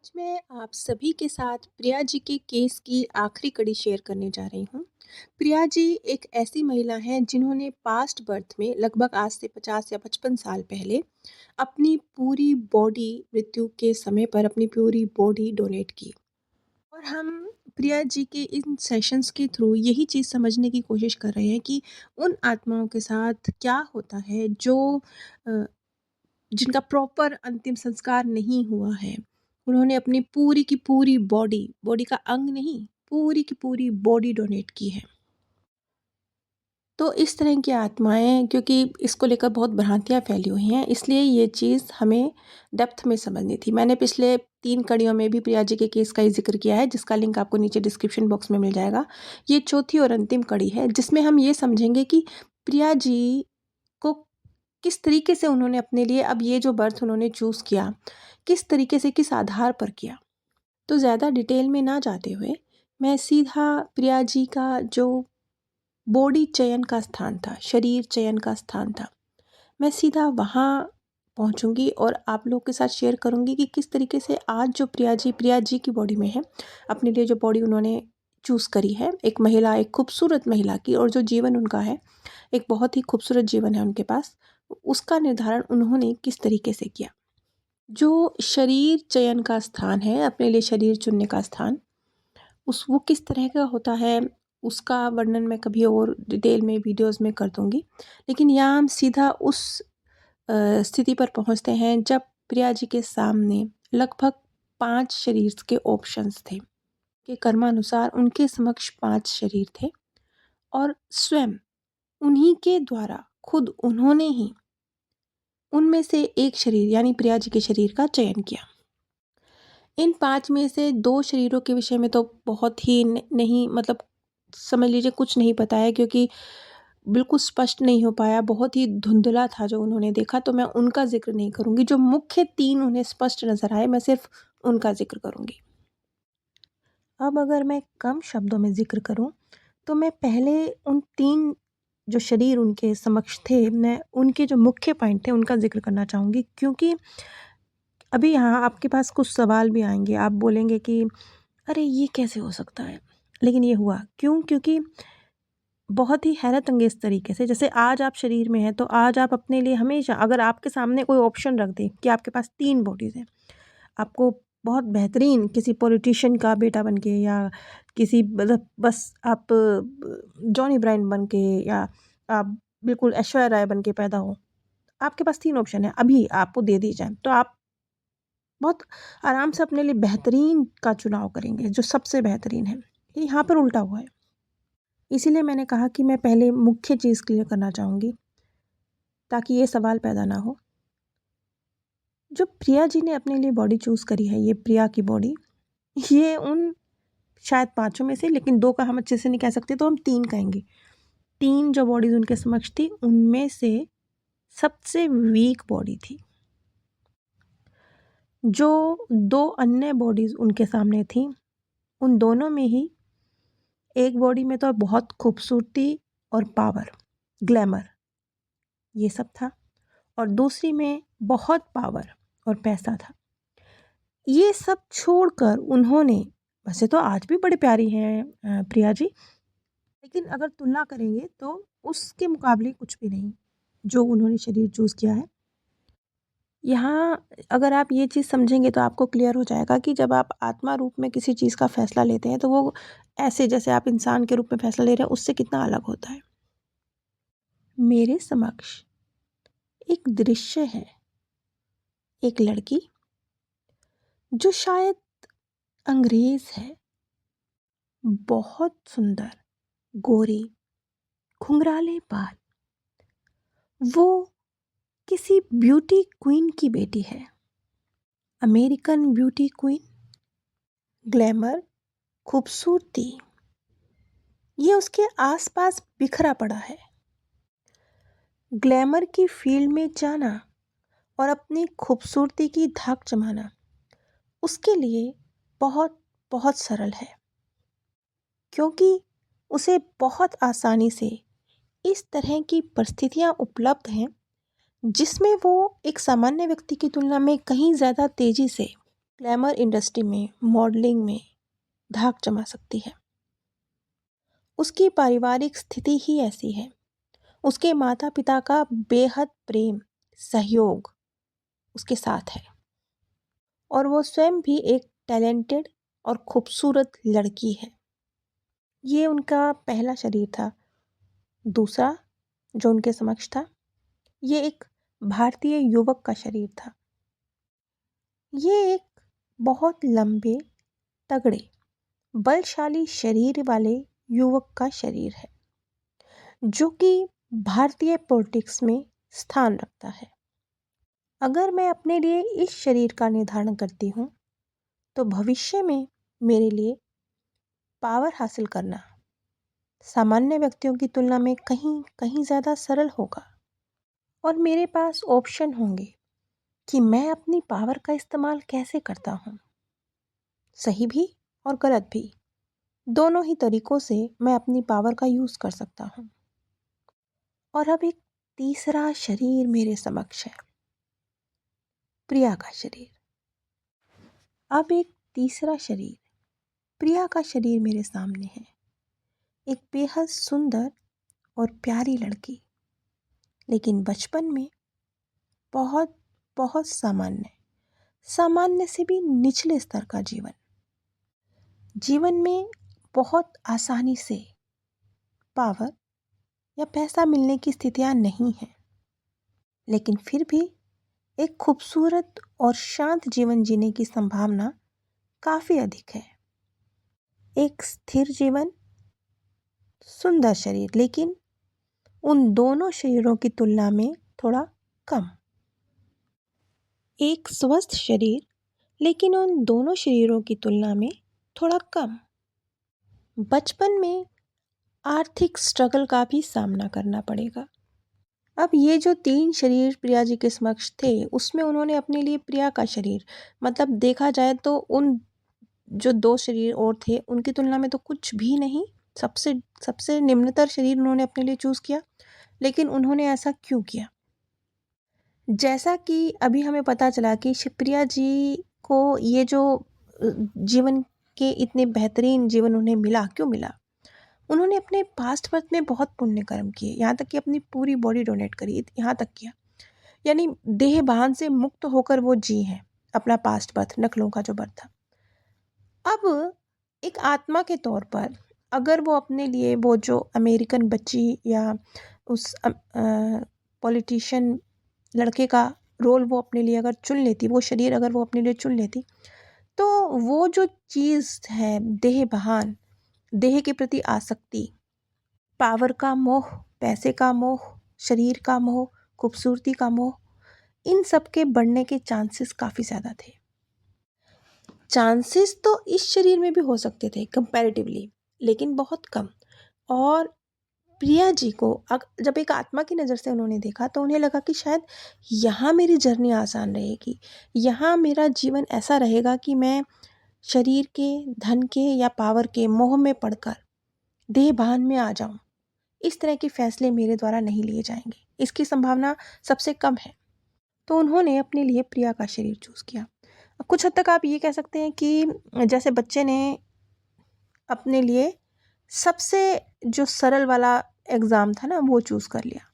आज मैं आप सभी के साथ प्रिया जी के केस की आखिरी कड़ी शेयर करने जा रही हूँ। प्रिया जी एक ऐसी महिला हैं जिन्होंने पास्ट बर्थ में लगभग आज से 50 या 55 साल पहले अपनी पूरी बॉडी मृत्यु के समय पर अपनी पूरी बॉडी डोनेट की। और हम प्रिया जी के इन सेशंस के थ्रू यही चीज़ समझने की कोशिश कर रहे हैं कि उन आत्माओं के साथ क्या होता है जो अ, जिनका प्रॉपर अंतिम संस्कार नहीं हुआ है। उन्होंने अपनी पूरी की पूरी बॉडी, बॉडी का अंग नहीं, पूरी की पूरी बॉडी डोनेट की है। तो इस तरह की आत्माएँ क्योंकि इसको लेकर बहुत भ्रांतियाँ फैली हुई हैं, इसलिए ये चीज़ हमें डेप्थ में समझनी थी। मैंने पिछले 3 कड़ियों में भी प्रिया जी के केस का ही ज़िक्र किया है, जिसका लिंक आपको नीचे डिस्क्रिप्शन बॉक्स में मिल जाएगा। ये चौथी और अंतिम कड़ी है, जिसमें हम ये समझेंगे कि प्रिया जी को किस तरीके से उन्होंने अपने लिए अब ये जो बर्थ उन्होंने चूज़ किया, किस तरीके से, किस आधार पर किया। तो ज़्यादा डिटेल में ना जाते हुए, मैं सीधा प्रिया जी का जो बॉडी चयन का स्थान था, शरीर चयन का स्थान था, मैं सीधा वहाँ पहुँचूँगी और आप लोग के साथ शेयर करूँगी कि किस तरीके से आज जो प्रिया जी की बॉडी में है, अपने लिए जो बॉडी उन्होंने चूज़ करी है, एक महिला, एक खूबसूरत महिला की, और जो जीवन उनका है, एक बहुत ही खूबसूरत जीवन है उनके पास, उसका निर्धारण उन्होंने किस तरीके से किया। जो शरीर चयन का स्थान है, अपने लिए शरीर चुनने का स्थान, वो किस तरह का होता है, उसका वर्णन मैं कभी और डिटेल में वीडियोज़ में कर दूँगी। लेकिन यहाँ हम सीधा उस स्थिति पर पहुँचते हैं जब प्रिया जी के सामने लगभग 5 शरीर के ऑप्शंस थे। के कर्मानुसार उनके समक्ष 5 शरीर थे और स्वयं उन्हीं के द्वारा खुद उन्होंने ही उनमें से एक शरीर यानी प्रिया जी के शरीर का चयन किया। इन 5 में से 2 शरीरों के विषय में तो बहुत ही नहीं, मतलब समझ लीजिए कुछ नहीं पता है, क्योंकि बिल्कुल स्पष्ट नहीं हो पाया, बहुत ही धुंधला था जो उन्होंने देखा, तो मैं उनका ज़िक्र नहीं करूँगी। जो मुख्य 3 उन्हें स्पष्ट नज़र आए, मैं सिर्फ़ उनका ज़िक्र करूँगी। अब अगर मैं कम शब्दों में ज़िक्र करूँ, तो मैं पहले उन 3 जो शरीर उनके समक्ष थे, मैं उनके जो मुख्य पॉइंट थे, उनका ज़िक्र करना चाहूँगी, क्योंकि अभी यहाँ आपके पास कुछ सवाल भी आएँगे। आप बोलेंगे कि अरे! ये कैसे हो सकता है? लेकिन ये हुआ। क्यों? क्योंकि बहुत ही हैरत अंगेज़ तरीके से, जैसे आज आप शरीर में हैं, तो आज आप अपने लिए हमेशा, अगर आपके सामने कोई ऑप्शन रख दें कि आपके पास 3 बॉडीज़ हैं, आपको बहुत बेहतरीन किसी पॉलिटिशियन का बेटा बन के, या किसी मतलब बस आप जॉनी ब्रायन बन के, या आप बिल्कुल ऐश्वर्या राय बन के पैदा हो। आपके पास 3 ऑप्शन है, अभी आपको दे दी जाए, तो आप बहुत आराम से अपने लिए बेहतरीन का चुनाव करेंगे, जो सबसे बेहतरीन है। ये यहाँ पर उल्टा हुआ है। इसीलिए मैंने कहा कि मैं पहले मुख्य चीज़ क्लियर करना चाहूँगी, ताकि ये सवाल पैदा ना हो। जो प्रिया जी ने अपने लिए बॉडी चूज़ करी है, ये प्रिया की बॉडी, ये उन शायद 5 में से, लेकिन 2 का हम अच्छे से नहीं कह सकते, तो हम 3 कहेंगे। 3 जो बॉडीज़ उनके समक्ष थी, उनमें से सबसे वीक बॉडी थी। जो 2 अन्य बॉडीज़ उनके सामने थीं, उन दोनों में ही एक बॉडी में तो बहुत खूबसूरती और पावर, ग्लैमर, ये सब था, और दूसरी में बहुत पावर और पैसा था। ये सब छोड़कर उन्होंने, वैसे तो आज भी बड़े प्यारी हैं प्रिया जी, लेकिन अगर तुलना करेंगे तो उसके मुकाबले कुछ भी नहीं, जो उन्होंने शरीर चूज़ किया है। यहाँ अगर आप ये चीज़ समझेंगे तो आपको क्लियर हो जाएगा कि जब आप आत्मा रूप में किसी चीज़ का फ़ैसला लेते हैं, तो वो ऐसे जैसे आप इंसान के रूप में फ़ैसला ले रहे हैं, उससे कितना अलग होता है। मेरे समक्ष एक दृश्य है, एक लड़की जो शायद अंग्रेज़ है, बहुत सुंदर, गोरी, घुंघराले बाल। वो किसी ब्यूटी क्वीन की बेटी है, अमेरिकन ब्यूटी क्वीन। ग्लैमर, खूबसूरती, ये उसके आसपास बिखरा पड़ा है। ग्लैमर की फील्ड में जाना और अपनी खूबसूरती की धाक जमाना उसके लिए बहुत बहुत सरल है, क्योंकि उसे बहुत आसानी से इस तरह की परिस्थितियाँ उपलब्ध हैं, जिसमें वो एक सामान्य व्यक्ति की तुलना में कहीं ज़्यादा तेज़ी से ग्लैमर इंडस्ट्री में, मॉडलिंग में धाक जमा सकती है। उसकी पारिवारिक स्थिति ही ऐसी है। उसके माता पिता का बेहद प्रेम, सहयोग उसके साथ है और वो स्वयं भी एक टैलेंटेड और खूबसूरत लड़की है। ये उनका पहला शरीर था। दूसरा जो उनके समक्ष था, ये एक भारतीय युवक का शरीर था। ये एक बहुत लंबे, तगड़े, बलशाली शरीर वाले युवक का शरीर है जो कि भारतीय पॉलिटिक्स में स्थान रखता है। अगर मैं अपने लिए इस शरीर का निर्धारण करती हूँ तो भविष्य में मेरे लिए पावर हासिल करना सामान्य व्यक्तियों की तुलना में कहीं कहीं ज़्यादा सरल होगा और मेरे पास ऑप्शन होंगे कि मैं अपनी पावर का इस्तेमाल कैसे करता हूँ। सही भी और गलत भी, दोनों ही तरीक़ों से मैं अपनी पावर का यूज़ कर सकता हूँ। और अब एक तीसरा शरीर मेरे समक्ष है, प्रिया का शरीर। अब एक तीसरा शरीर, प्रिया का शरीर मेरे सामने है। एक बेहद सुंदर और प्यारी लड़की, लेकिन बचपन में बहुत बहुत सामान्य से भी निचले स्तर का जीवन में बहुत आसानी से पावर या पैसा मिलने की स्थितियां नहीं हैं, लेकिन फिर भी एक खूबसूरत और शांत जीवन जीने की संभावना काफ़ी अधिक है। एक स्थिर जीवन, सुंदर शरीर, लेकिन उन दोनों शरीरों की तुलना में थोड़ा कम। एक स्वस्थ शरीर, लेकिन उन दोनों शरीरों की तुलना में थोड़ा कम। बचपन में आर्थिक स्ट्रगल का भी सामना करना पड़ेगा। अब ये जो 3 शरीर प्रिया जी के समक्ष थे, उसमें उन्होंने अपने लिए प्रिया का शरीर, मतलब देखा जाए तो उन जो 2 शरीर और थे उनकी तुलना में तो कुछ भी नहीं, सबसे सबसे निम्नतर शरीर उन्होंने अपने लिए चूज़ किया। लेकिन उन्होंने ऐसा क्यों किया? जैसा कि अभी हमें पता चला कि शिवप्रिया जी को ये जो जीवन के इतने बेहतरीन जीवन उन्हें मिला, क्यों मिला? उन्होंने अपने पास्ट बर्थ में बहुत पुण्य कर्म किए, यहाँ तक कि अपनी पूरी बॉडी डोनेट करी, यहाँ तक किया। यानी देह भान से मुक्त होकर वो जी हैं अपना पास्ट बर्थ, नकलों का जो बर्थ था। अब एक आत्मा के तौर पर अगर वो अपने लिए वो जो अमेरिकन बच्ची या उस पॉलिटिशियन लड़के का रोल वो अपने लिए अगर चुन लेती, वो शरीर अगर वो अपने लिए चुन लेती, तो वो जो चीज़ है, देह भान, देह के प्रति आसक्ति, पावर का मोह, पैसे का मोह, शरीर का मोह, खूबसूरती का मोह, इन सब के बढ़ने के चांसेस काफ़ी ज़्यादा थे। चांसेस तो इस शरीर में भी हो सकते थे कंपैरेटिवली, लेकिन बहुत कम। और प्रिया जी को जब एक आत्मा की नज़र से उन्होंने देखा तो उन्हें लगा कि शायद यहाँ मेरी जर्नी आसान रहेगी, यहाँ मेरा जीवन ऐसा रहेगा कि मैं शरीर के, धन के या पावर के मोह में पड़कर देह भान में आ जाऊँ। इस तरह के फैसले मेरे द्वारा नहीं लिए जाएंगे, इसकी संभावना सबसे कम है। तो उन्होंने अपने लिए प्रिया का शरीर चूज़ किया। कुछ हद तक आप ये कह सकते हैं कि जैसे बच्चे ने अपने लिए सबसे जो सरल वाला एग्ज़ाम था ना, वो चूज़ कर लिया।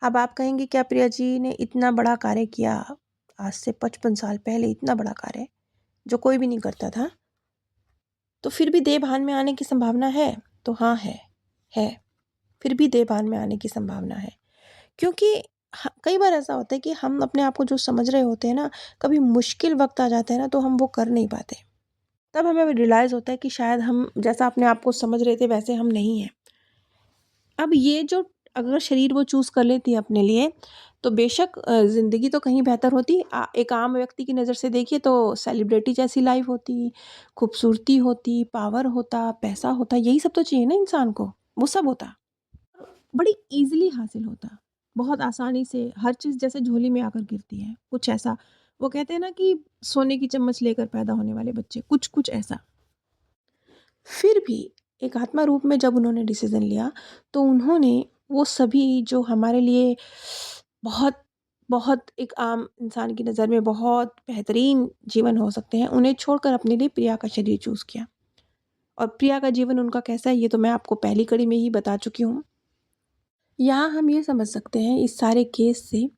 अब आप कहेंगे क्या प्रिया जी ने इतना बड़ा कार्य किया, आज से 55 साल पहले इतना बड़ा कार्य जो कोई भी नहीं करता था, तो फिर भी देह भान में आने की संभावना है? तो हाँ है। फिर भी देह भान में आने की संभावना है, क्योंकि कई बार ऐसा होता है कि हम अपने आप को जो समझ रहे होते हैं ना, कभी मुश्किल वक्त आ जाता है ना, तो हम वो कर नहीं पाते। तब हमें रियलाइज़ होता है कि शायद हम जैसा अपने आप को समझ रहे थे वैसे हम नहीं हैं। अब ये जो अगर शरीर वो चूज़ कर लेती अपने लिए, तो बेशक ज़िंदगी तो कहीं बेहतर होती। एक आम व्यक्ति की नज़र से देखिए तो सेलिब्रिटी जैसी लाइफ होती, खूबसूरती होती, पावर होता, पैसा होता, यही सब तो चाहिए ना इंसान को, वो सब होता। बड़ी ईज़िली हासिल होता, बहुत आसानी से हर चीज़ जैसे झोली में आकर गिरती है, कुछ ऐसा। वो कहते हैं ना कि सोने की चम्मच लेकर पैदा होने वाले बच्चे, कुछ ऐसा। फिर भी एक आत्मा रूप में जब उन्होंने डिसीज़न लिया, तो उन्होंने वो सभी जो हमारे लिए बहुत बहुत एक आम इंसान की नज़र में बहुत बेहतरीन जीवन हो सकते हैं, उन्हें छोड़कर अपने लिए प्रिया का शरीर चूज़ किया। और प्रिया का जीवन उनका कैसा है ये तो मैं आपको पहली कड़ी में ही बता चुकी हूँ। यहाँ हम ये समझ सकते हैं इस सारे केस से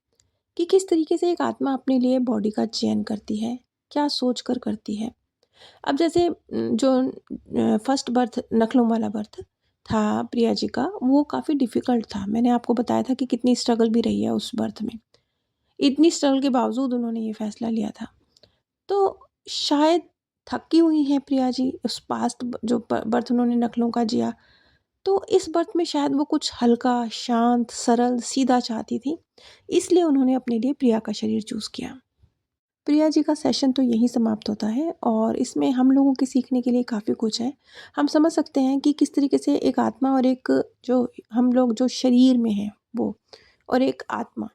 कि किस तरीके से एक आत्मा अपने लिए बॉडी का चयन करती है, क्या सोच कर करती है। अब जैसे जो फर्स्ट बर्थ नखलों वाला बर्थ था प्रिया जी का, वो काफ़ी डिफ़िकल्ट था। मैंने आपको बताया था कि कितनी स्ट्रगल भी रही है उस बर्थ में। इतनी स्ट्रगल के बावजूद उन्होंने ये फ़ैसला लिया था। तो शायद थकी हुई हैं प्रिया जी, उस पास्ट जो बर्थ उन्होंने नखलों का जिया, तो इस बर्थ में शायद वो कुछ हल्का, शांत, सरल, सीधा चाहती थी, इसलिए उन्होंने अपने लिए प्रिया का शरीर चूज़ किया। प्रिया जी का सेशन तो यहीं समाप्त होता है और इसमें हम लोगों के सीखने के लिए काफ़ी कुछ है। हम समझ सकते हैं कि किस तरीके से एक आत्मा और एक जो हम लोग जो शरीर में हैं वो और एक आत्मा,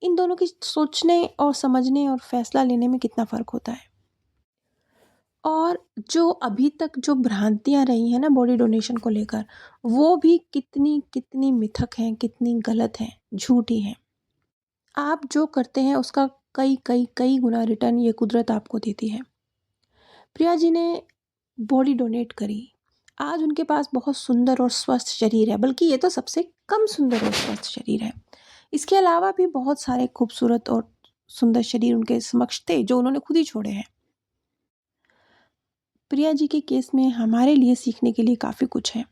इन दोनों की सोचने और समझने और फ़ैसला लेने में कितना फ़र्क होता है। और जो अभी तक जो भ्रांतियाँ रही हैं ना बॉडी डोनेशन को लेकर, वो भी कितनी मिथक हैं, कितनी गलत हैं, झूठी हैं। आप जो करते हैं उसका कई गुना रिटर्न ये कुदरत आपको देती है। प्रिया जी ने बॉडी डोनेट करी। आज उनके पास बहुत सुंदर और स्वस्थ शरीर है, बल्कि ये तो सबसे कम सुंदर और स्वस्थ शरीर है। इसके अलावा भी बहुत सारे खूबसूरत और सुंदर शरीर उनके समक्ष थे, जो उन्होंने खुद ही छोड़े हैं। प्रिया जी के केस में हमारे लिए सीखने के लिए काफ़ी कुछ है।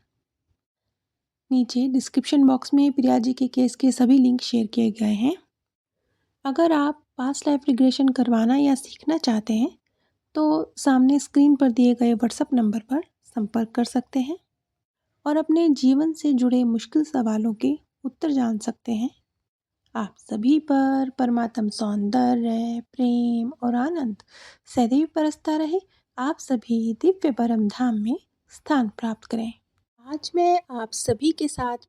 नीचे डिस्क्रिप्शन बॉक्स में प्रिया जी के केस के सभी लिंक शेयर किए गए हैं। अगर आप पास्ट लाइफ रिग्रेशन करवाना या सीखना चाहते हैं, तो सामने स्क्रीन पर दिए गए व्हाट्सएप नंबर पर संपर्क कर सकते हैं और अपने जीवन से जुड़े मुश्किल सवालों के उत्तर जान सकते हैं। आप सभी पर परमात्म सौंदर्य, प्रेम और आनंद सदैव बरसता रहे। आप सभी दिव्य परम धाम में स्थान प्राप्त करें। आज मैं आप सभी के साथ